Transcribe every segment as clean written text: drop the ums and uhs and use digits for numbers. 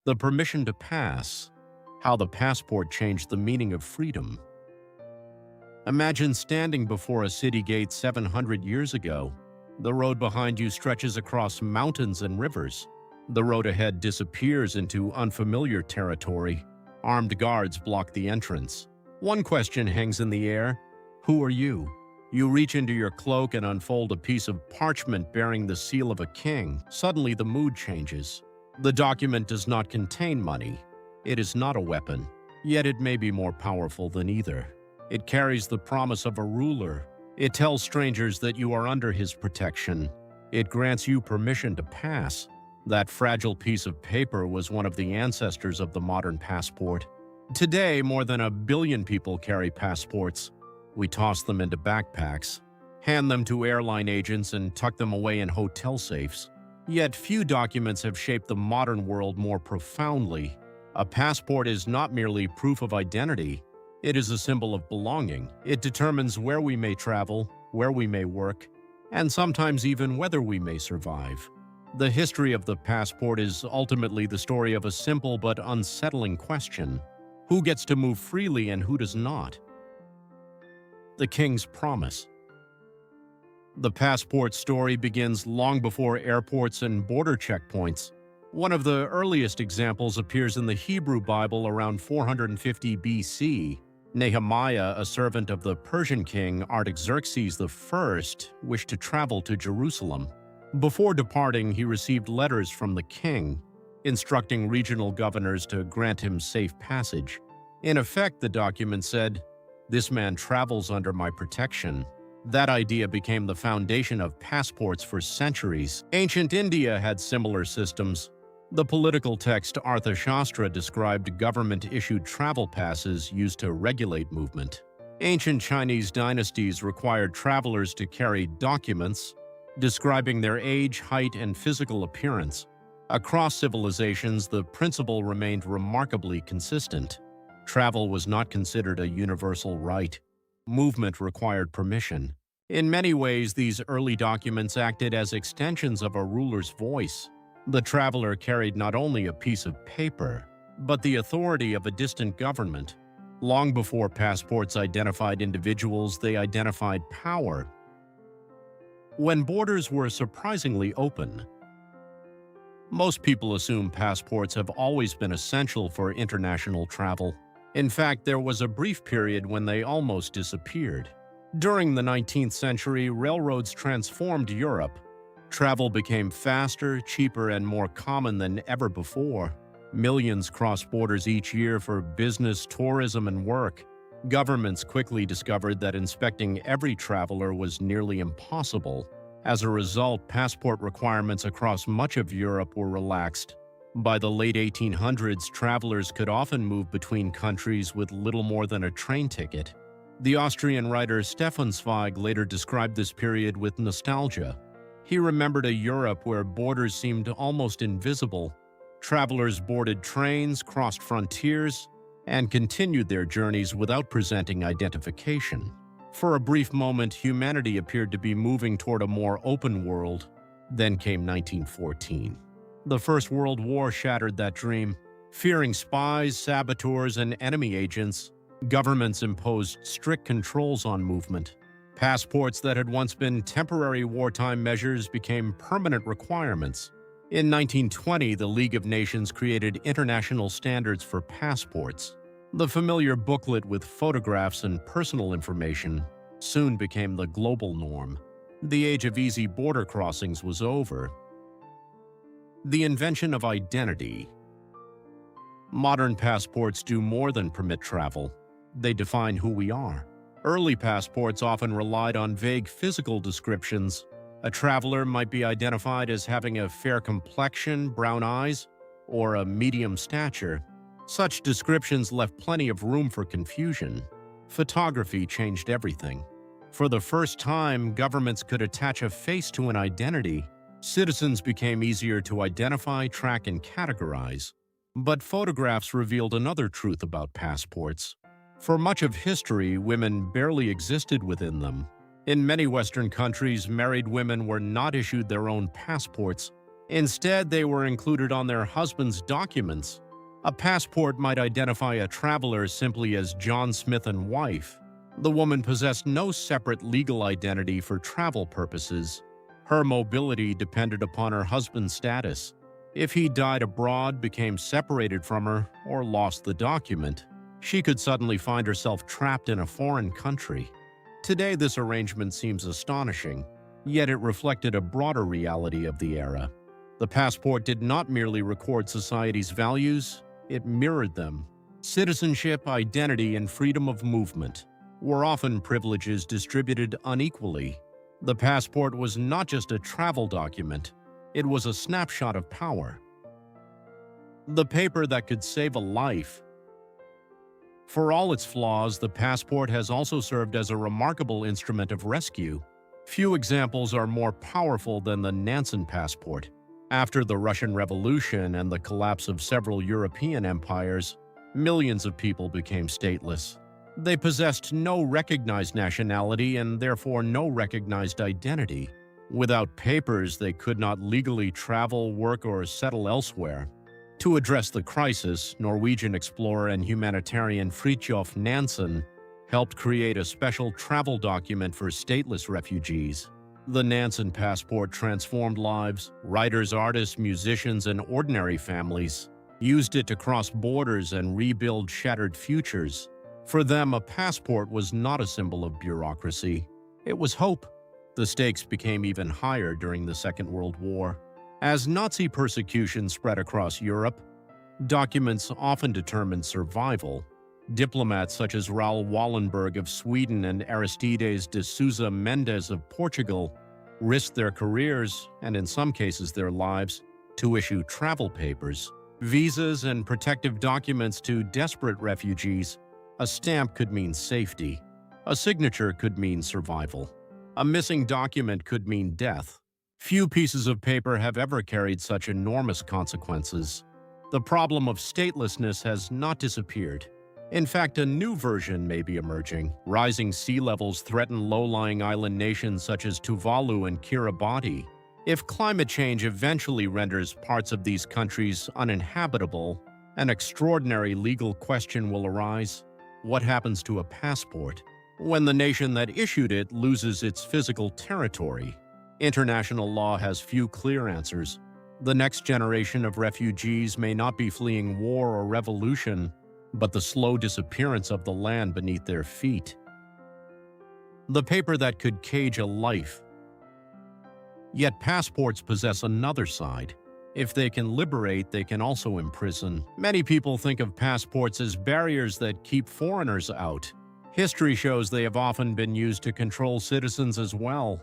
The permission to pass. How the passport changed the meaning of freedom. Imagine standing before a city gate 700 years ago. The road behind you stretches across mountains and rivers. The road ahead disappears into unfamiliar territory. Armed guards block the entrance. One question hangs in the air. Who are you? You reach into your cloak and unfold a piece of parchment bearing the seal of a king. Suddenly, the mood changes. The document does not contain money. It is not a weapon, yet it may be more powerful than either. It carries the promise of a ruler. It tells strangers that you are under his protection. It grants you permission to pass. That fragile piece of paper was one of the ancestors of the modern passport. Today, more than 1 billion people carry passports. We toss them into backpacks, hand them to airline agents, and tuck them away in hotel safes. Yet few documents have shaped the modern world more profoundly. A passport is not merely proof of identity. It is a symbol of belonging. It determines where we may travel, where we may work, and sometimes even whether we may survive. The history of the passport is ultimately the story of a simple but unsettling question: who gets to move freely and who does not? The King's Promise. The passport story begins long before airports and border checkpoints. One of the earliest examples appears in the Hebrew Bible around 450 BC. Nehemiah, a servant of the Persian king Artaxerxes I, wished to travel to Jerusalem. Before departing, he received letters from the king, instructing regional governors to grant him safe passage. In effect, the document said, "This man travels under my protection." That idea became the foundation of passports for centuries. Ancient India had similar systems. The political text Arthashastra described government-issued travel passes used to regulate movement. Ancient Chinese dynasties required travelers to carry documents describing their age, height, and physical appearance. Across civilizations, the principle remained remarkably consistent. Travel was not considered a universal right. Movement required permission. In many ways, these early documents acted as extensions of a ruler's voice. The traveler carried not only a piece of paper, but the authority of a distant government. Long before passports identified individuals, they identified power. When borders were surprisingly open, most people assume passports have always been essential for international travel. In fact, there was a brief period when they almost disappeared. During the 19th century, railroads transformed Europe. Travel became faster, cheaper, and more common than ever before. Millions crossed borders each year for business, tourism, and work. Governments quickly discovered that inspecting every traveler was nearly impossible. As a result, passport requirements across much of Europe were relaxed. By the late 1800s, travelers could often move between countries with little more than a train ticket. The Austrian writer Stefan Zweig later described this period with nostalgia. He remembered a Europe where borders seemed almost invisible. Travelers boarded trains, crossed frontiers, and continued their journeys without presenting identification. For a brief moment, humanity appeared to be moving toward a more open world. Then came 1914. The First World War shattered that dream. Fearing spies, saboteurs, and enemy agents, governments imposed strict controls on movement. Passports that had once been temporary wartime measures became permanent requirements. In 1920, the League of Nations created international standards for passports. The familiar booklet with photographs and personal information soon became the global norm. The age of easy border crossings was over. The invention of identity. Modern passports do more than permit travel. They define who we are. Early passports often relied on vague physical descriptions. A traveler might be identified as having a fair complexion, brown eyes, or a medium stature. Such descriptions left plenty of room for confusion. Photography changed everything. For the first time, governments could attach a face to an identity. Citizens became easier to identify, track, and categorize. But photographs revealed another truth about passports. For much of history, women barely existed within them. In many Western countries, married women were not issued their own passports. Instead, they were included on their husband's documents. A passport might identify a traveler simply as John Smith and wife. The woman possessed no separate legal identity for travel purposes. Her mobility depended upon her husband's status. If he died abroad, became separated from her, or lost the document, she could suddenly find herself trapped in a foreign country. Today, this arrangement seems astonishing, yet it reflected a broader reality of the era. The passport did not merely record society's values, it mirrored them. Citizenship, identity, and freedom of movement were often privileges distributed unequally. The passport was not just a travel document, it was a snapshot of power. The paper that could save a life. For all its flaws, the passport has also served as a remarkable instrument of rescue. Few examples are more powerful than the Nansen passport. After the Russian Revolution and the collapse of several European empires, millions of people became stateless. They possessed no recognized nationality and therefore no recognized identity. Without papers, they could not legally travel, work, or settle elsewhere. To address the crisis, Norwegian explorer and humanitarian Fridtjof Nansen helped create a special travel document for stateless refugees. The Nansen passport transformed lives. Writers, artists, musicians, and ordinary families used it to cross borders and rebuild shattered futures. For them, a passport was not a symbol of bureaucracy. It was hope. The stakes became even higher during the Second World War. As Nazi persecution spread across Europe, documents often determined survival. Diplomats such as Raoul Wallenberg of Sweden and Aristides de Sousa Mendes of Portugal risked their careers, and in some cases their lives, to issue travel papers, visas, and protective documents to desperate refugees. A stamp could mean safety. A signature could mean survival. A missing document could mean death. Few pieces of paper have ever carried such enormous consequences. The problem of statelessness has not disappeared. In fact, a new version may be emerging. Rising sea levels threaten low-lying island nations such as Tuvalu and Kiribati. If climate change eventually renders parts of these countries uninhabitable, an extraordinary legal question will arise. What happens to a passport when the nation that issued it loses its physical territory? International law has few clear answers. The next generation of refugees may not be fleeing war or revolution, but the slow disappearance of the land beneath their feet. The paper that could cage a life. Yet passports possess another side. If they can liberate, they can also imprison. Many people think of passports as barriers that keep foreigners out. History shows they have often been used to control citizens as well.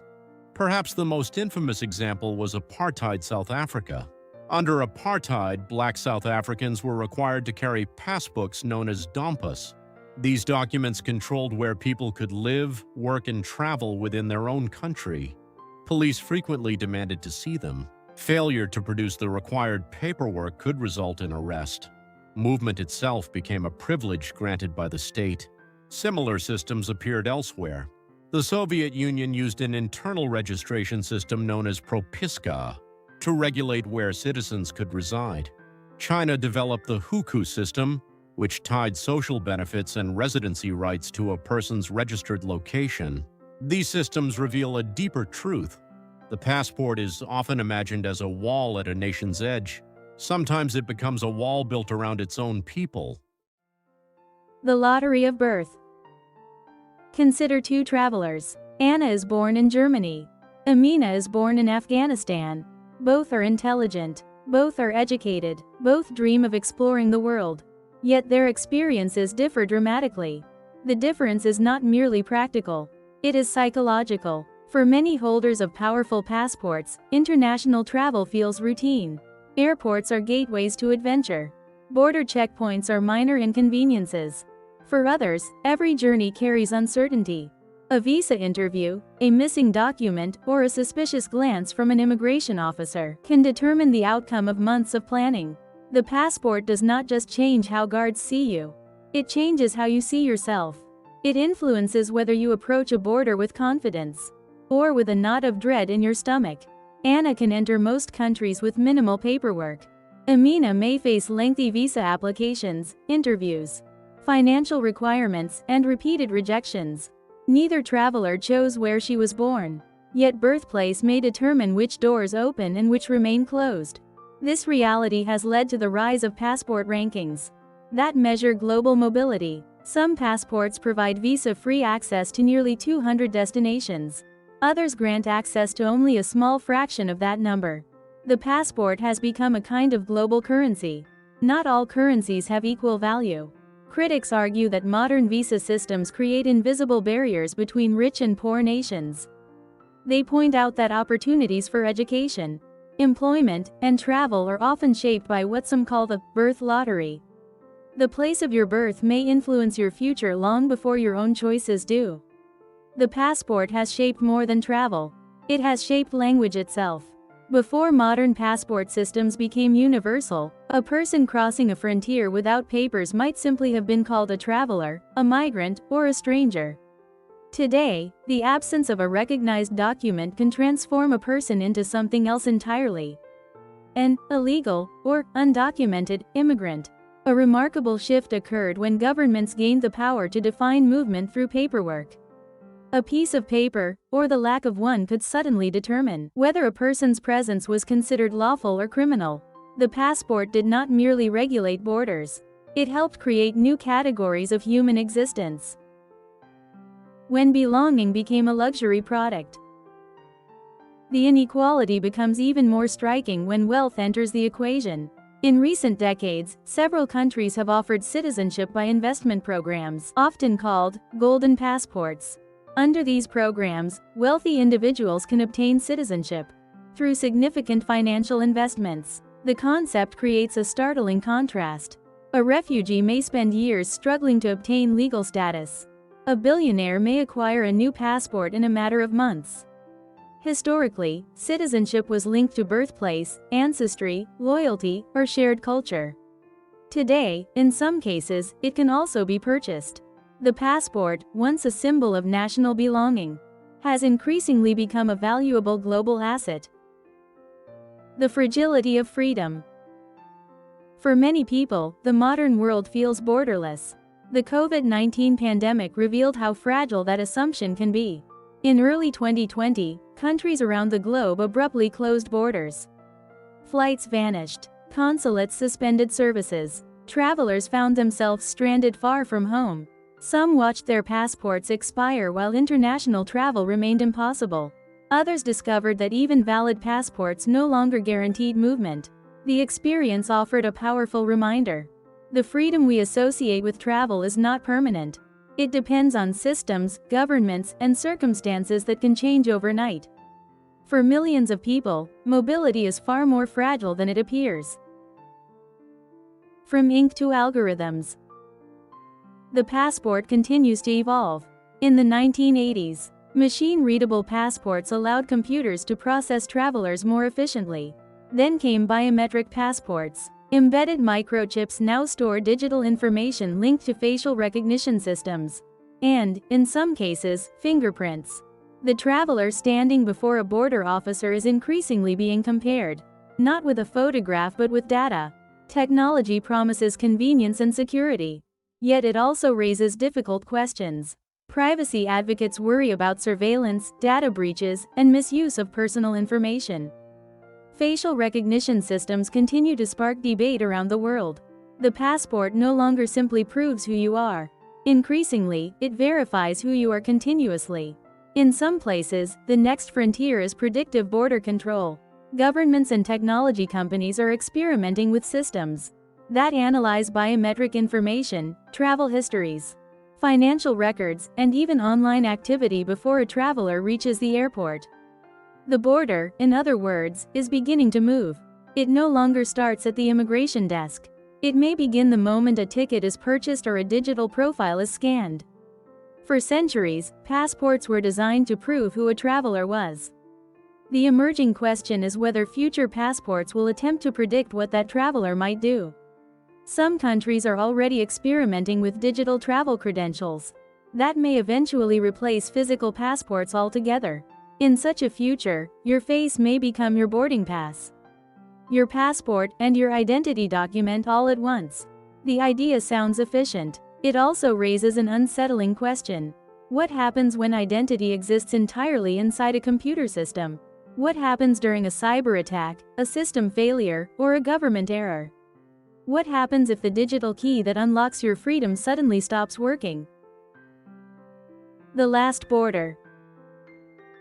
Perhaps the most infamous example was apartheid South Africa. Under apartheid, black South Africans were required to carry passbooks known as dompas. These documents controlled where people could live, work, and travel within their own country. Police frequently demanded to see them. Failure to produce the required paperwork could result in arrest. Movement itself became a privilege granted by the state. Similar systems appeared elsewhere. The Soviet Union used an internal registration system known as propiska to regulate where citizens could reside. China developed the hukou system, which tied social benefits and residency rights to a person's registered location. These systems reveal a deeper truth. The passport is often imagined as a wall at a nation's edge. Sometimes it becomes a wall built around its own people. The lottery of birth. Consider two travelers. Anna is born in Germany. Amina is born in Afghanistan. Both are intelligent. Both are educated. Both dream of exploring the world. Yet their experiences differ dramatically. The difference is not merely practical. It is psychological. For many holders of powerful passports, international travel feels routine. Airports are gateways to adventure. Border checkpoints are minor inconveniences. For others, every journey carries uncertainty. A visa interview, a missing document, or a suspicious glance from an immigration officer can determine the outcome of months of planning. The passport does not just change how guards see you. It changes how you see yourself. It influences whether you approach a border with confidence or with a knot of dread in your stomach. Anna can enter most countries with minimal paperwork. Amina may face lengthy visa applications, interviews, financial requirements, and repeated rejections. Neither traveler chose where she was born. Yet birthplace may determine which doors open and which remain closed. This reality has led to the rise of passport rankings that measure global mobility. Some passports provide visa-free access to nearly 200 destinations. Others grant access to only a small fraction of that number. The passport has become a kind of global currency. Not all currencies have equal value. Critics argue that modern visa systems create invisible barriers between rich and poor nations. They point out that opportunities for education, employment, and travel are often shaped by what some call the birth lottery. The place of your birth may influence your future long before your own choices do. The passport has shaped more than travel. It has shaped language itself. Before modern passport systems became universal, a person crossing a frontier without papers might simply have been called a traveler, a migrant, or a stranger. Today, the absence of a recognized document can transform a person into something else entirely: an illegal, or undocumented, immigrant. A remarkable shift occurred when governments gained the power to define movement through paperwork. A piece of paper, or the lack of one, could suddenly determine whether a person's presence was considered lawful or criminal. The passport did not merely regulate borders. It helped create new categories of human existence. When belonging became a luxury product, the inequality becomes even more striking when wealth enters the equation. In recent decades, several countries have offered citizenship by investment programs, often called golden passports. Under these programs, wealthy individuals can obtain citizenship through significant financial investments. The concept creates a startling contrast. A refugee may spend years struggling to obtain legal status. A billionaire may acquire a new passport in a matter of months. Historically, citizenship was linked to birthplace, ancestry, loyalty, or shared culture. Today, in some cases, it can also be purchased. The passport, once a symbol of national belonging, has increasingly become a valuable global asset. The fragility of freedom. For many people, the modern world feels borderless. The COVID-19 pandemic revealed how fragile that assumption can be. In early 2020, countries around the globe abruptly closed borders. Flights vanished. Consulates suspended services. Travelers found themselves stranded far from home. Some watched their passports expire while international travel remained impossible. Others discovered that even valid passports no longer guaranteed movement. The experience offered a powerful reminder. The freedom we associate with travel is not permanent. It depends on systems, governments, and circumstances that can change overnight. For millions of people, mobility is far more fragile than it appears. From ink to algorithms, the passport continues to evolve. In the 1980s, machine-readable passports allowed computers to process travelers more efficiently. Then came biometric passports. Embedded microchips now store digital information linked to facial recognition systems, and, in some cases, fingerprints. The traveler standing before a border officer is increasingly being compared, not with a photograph but with data. Technology promises convenience and security. Yet it also raises difficult questions. Privacy advocates worry about surveillance, data breaches, and misuse of personal information. Facial recognition systems continue to spark debate around the world. The passport no longer simply proves who you are. Increasingly, it verifies who you are continuously. In some places, the next frontier is predictive border control. Governments and technology companies are experimenting with systems that analyze biometric information, travel histories, financial records, and even online activity before a traveler reaches the airport. The border, in other words, is beginning to move. It no longer starts at the immigration desk. It may begin the moment a ticket is purchased or a digital profile is scanned. For centuries, passports were designed to prove who a traveler was. The emerging question is whether future passports will attempt to predict what that traveler might do. Some countries are already experimenting with digital travel credentials that may eventually replace physical passports altogether. In such a future, your face may become your boarding pass, your passport, and your identity document all at once. The idea sounds efficient. It also raises an unsettling question. What happens when identity exists entirely inside a computer system? What happens during a cyber attack, a system failure, or a government error? What happens if the digital key that unlocks your freedom suddenly stops working? The last border.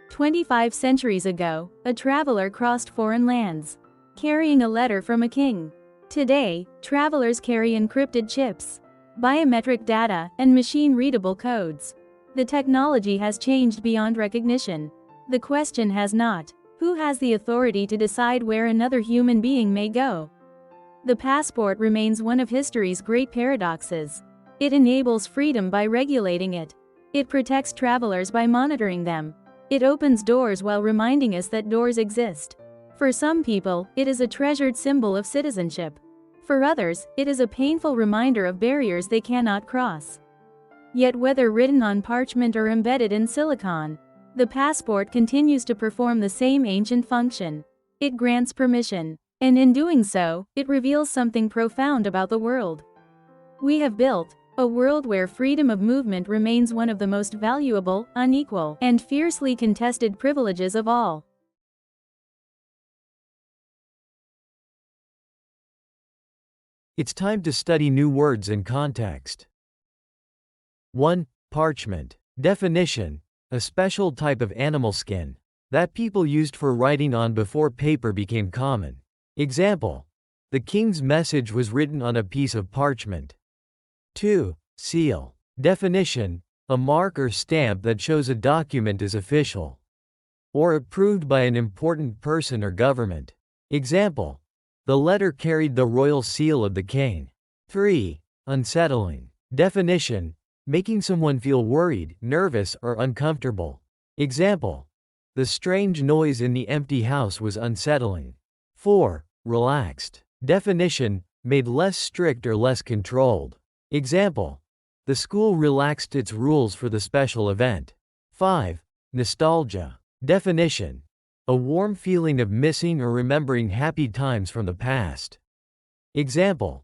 25 centuries ago, a traveler crossed foreign lands, carrying a letter from a king. Today, travelers carry encrypted chips, biometric data, and machine-readable codes. The technology has changed beyond recognition. The question has not. Who has the authority to decide where another human being may go? The passport remains one of history's great paradoxes. It enables freedom by regulating it. It protects travelers by monitoring them. It opens doors while reminding us that doors exist. For some people, it is a treasured symbol of citizenship. For others, it is a painful reminder of barriers they cannot cross. Yet whether written on parchment or embedded in silicon, the passport continues to perform the same ancient function. It grants permission, and in doing so, it reveals something profound about the world we have built. A world where freedom of movement remains one of the most valuable, unequal, and fiercely contested privileges of all. It's time to study new words in context. 1. Parchment. Definition: a special type of animal skin that people used for writing on before paper became common. Example: the king's message was written on a piece of parchment. 2. Seal. Definition: a mark or stamp that shows a document is official or approved by an important person or government. Example: the letter carried the royal seal of the king. 3. Unsettling. Definition: making someone feel worried, nervous, or uncomfortable. Example: the strange noise in the empty house was unsettling. 4. Relaxed. Definition: made less strict or less controlled. Example: the school relaxed its rules for the special event. 5. Nostalgia. Definition: a warm feeling of missing or remembering happy times from the past. Example: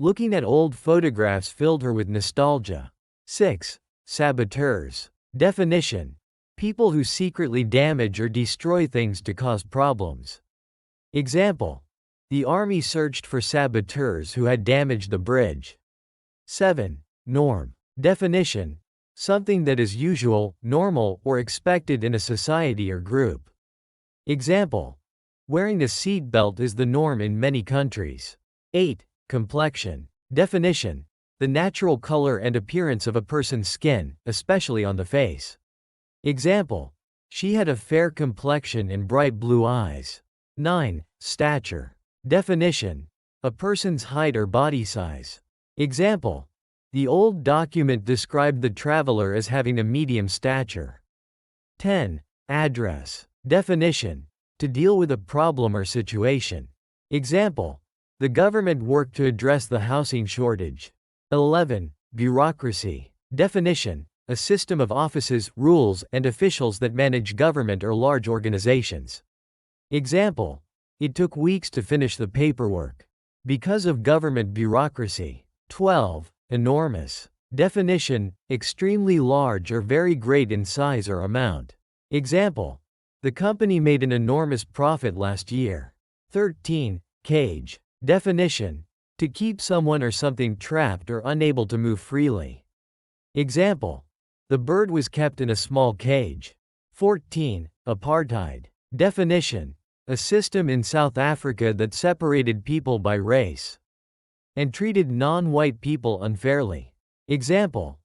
looking at old photographs filled her with nostalgia. 6. Saboteurs. Definition: people who secretly damage or destroy things to cause problems. Example: the army searched for saboteurs who had damaged the bridge. 7. Norm. Definition: something that is usual, normal, or expected in a society or group. Example: wearing a seat belt is the norm in many countries. 8. Complexion. Definition: the natural color and appearance of a person's skin, especially on the face. Example: she had a fair complexion and bright blue eyes. 9. Stature. Definition: a person's height or body size. Example: the old document described the traveler as having a medium stature. 10. Address. Definition: to deal with a problem or situation. Example: the government worked to address the housing shortage. 11. Bureaucracy. Definition: a system of offices, rules, and officials that manage government or large organizations. Example: it took weeks to finish the paperwork because of government bureaucracy. 12. Enormous. Definition: extremely large or very great in size or amount. Example: the company made an enormous profit last year. 13. Cage. Definition: to keep someone or something trapped or unable to move freely. Example: the bird was kept in a small cage. 14. Apartheid. Definition: a system in South Africa that separated people by race and treated non-white people unfairly. Example: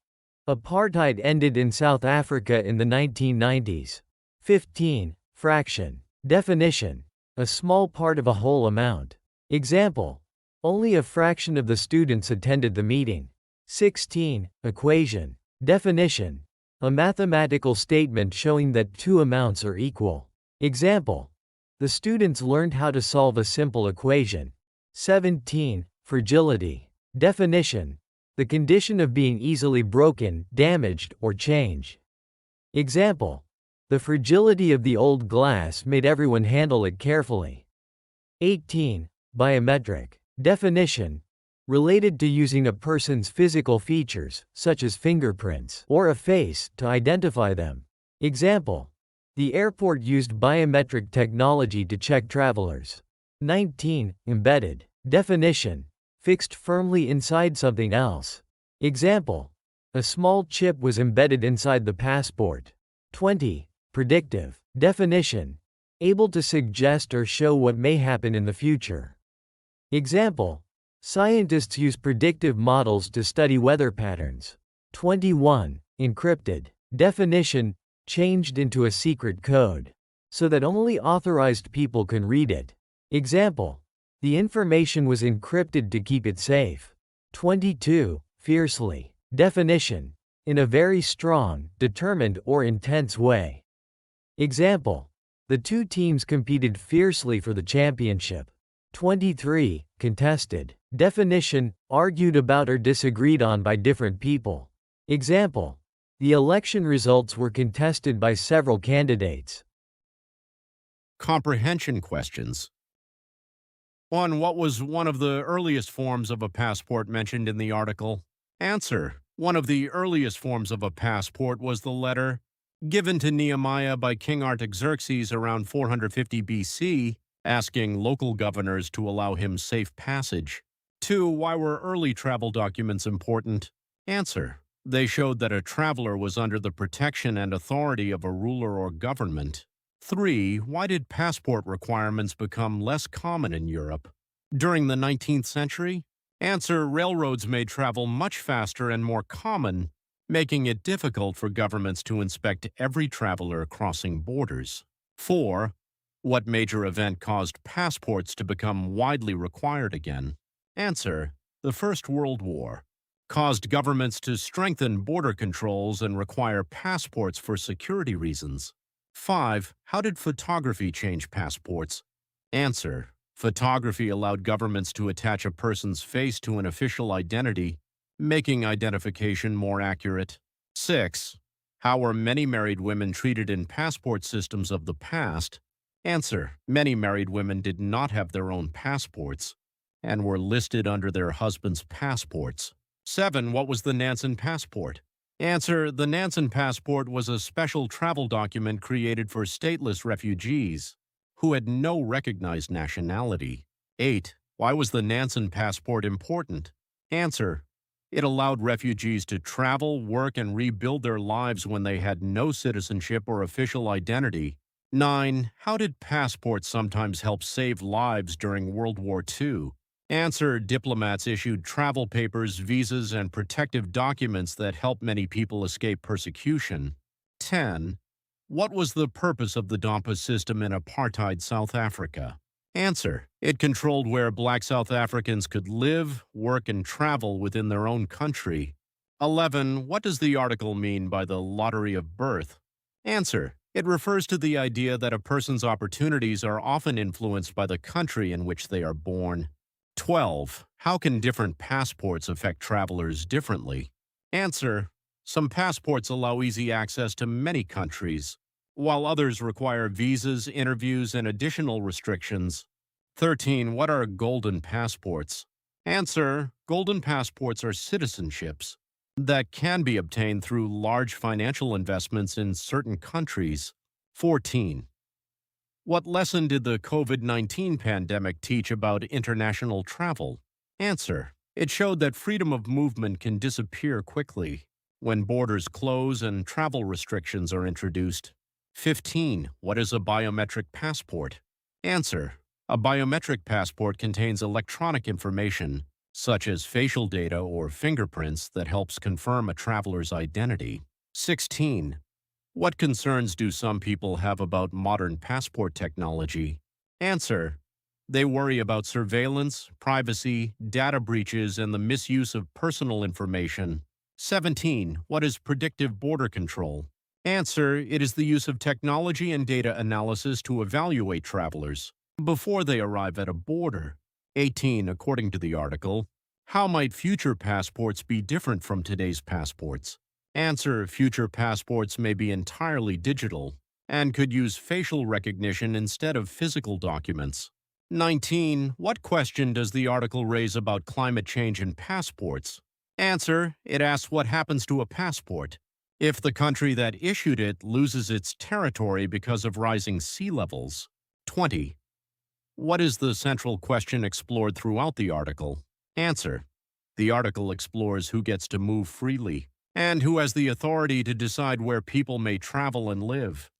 apartheid ended in South Africa in the 1990s. 15. Fraction. Definition: a small part of a whole amount. Example: only a fraction of the students attended the meeting. 16. Equation. Definition: a mathematical statement showing that two amounts are equal. Example: the students learned how to solve a simple equation. 17. Fragility. Definition: the condition of being easily broken, damaged, or changed. Example: The fragility of the old glass made everyone handle it carefully. 18. Biometric. Definition. Related to using a person's physical features, such as fingerprints or a face, to identify them. Example. The airport used biometric technology to check travelers. 19. Embedded. Definition. Fixed firmly inside something else. Example. A small chip was embedded inside the passport. 20. Predictive. Definition. Able to suggest or show what may happen in the future. Example. Scientists use predictive models to study weather patterns. 21. Encrypted. Definition. Changed into a secret code, so that only authorized people can read it. Example. The information was encrypted to keep it safe. 22. Fiercely. Definition. In a very strong, determined or intense way. Example. The two teams competed fiercely for the championship. 23. Contested. Definition. Argued about or disagreed on by different people. Example. The election results were contested by several candidates. Comprehension questions. 1. What was one of the earliest forms of a passport mentioned in the article? Answer. One of the earliest forms of a passport was the letter given to Nehemiah by King Artaxerxes around 450 BC, asking local governors to allow him safe passage. 2. Why were early travel documents important? Answer. They showed that a traveler was under the protection and authority of a ruler or government. 3. Why did passport requirements become less common in Europe? During the 19th century? Answer. Railroads made travel much faster and more common, making it difficult for governments to inspect every traveler crossing borders. 4. What major event caused passports to become widely required again? Answer. The First World War caused governments to strengthen border controls and require passports for security reasons. 5. How did photography change passports? Answer. Photography allowed governments to attach a person's face to an official identity, making identification more accurate. 6. How were many married women treated in passport systems of the past? Answer. Many married women did not have their own passports and were listed under their husband's passports. 7. What was the Nansen passport? Answer. The Nansen passport was a special travel document created for stateless refugees who had no recognized nationality. 8. Why was the Nansen passport important? Answer. It allowed refugees to travel, work, and rebuild their lives when they had no citizenship or official identity. 9. How did passports sometimes help save lives during World War II? Answer. Diplomats issued travel papers, visas, and protective documents that helped many people escape persecution. 10. What was the purpose of the Dompa system in apartheid South Africa? Answer. It controlled where Black South Africans could live, work, and travel within their own country. 11. What does the article mean by the lottery of birth? Answer. It refers to the idea that a person's opportunities are often influenced by the country in which they are born. 12. How can different passports affect travelers differently? Answer. Some passports allow easy access to many countries, while others require visas, interviews, and additional restrictions. 13. What are golden passports? Answer. Golden passports are citizenships that can be obtained through large financial investments in certain countries. 14. What lesson did the COVID-19 pandemic teach about international travel? Answer. It showed that freedom of movement can disappear quickly when borders close and travel restrictions are introduced. 15. What is a biometric passport? Answer. A biometric passport contains electronic information, such as facial data or fingerprints, that helps confirm a traveler's identity. 16. What concerns do some people have about modern passport technology? Answer. They worry about surveillance, privacy, data breaches, and the misuse of personal information. 17. What is predictive border control? Answer. It is the use of technology and data analysis to evaluate travelers before they arrive at a border. 18. According to the article, how might future passports be different from today's passports? Answer. Future passports may be entirely digital and could use facial recognition instead of physical documents. 19. What question does the article raise about climate change and passports? Answer. It asks what happens to a passport if the country that issued it loses its territory because of rising sea levels. 20. What is the central question explored throughout the article? Answer. The article explores who gets to move freely and who has the authority to decide where people may travel and live.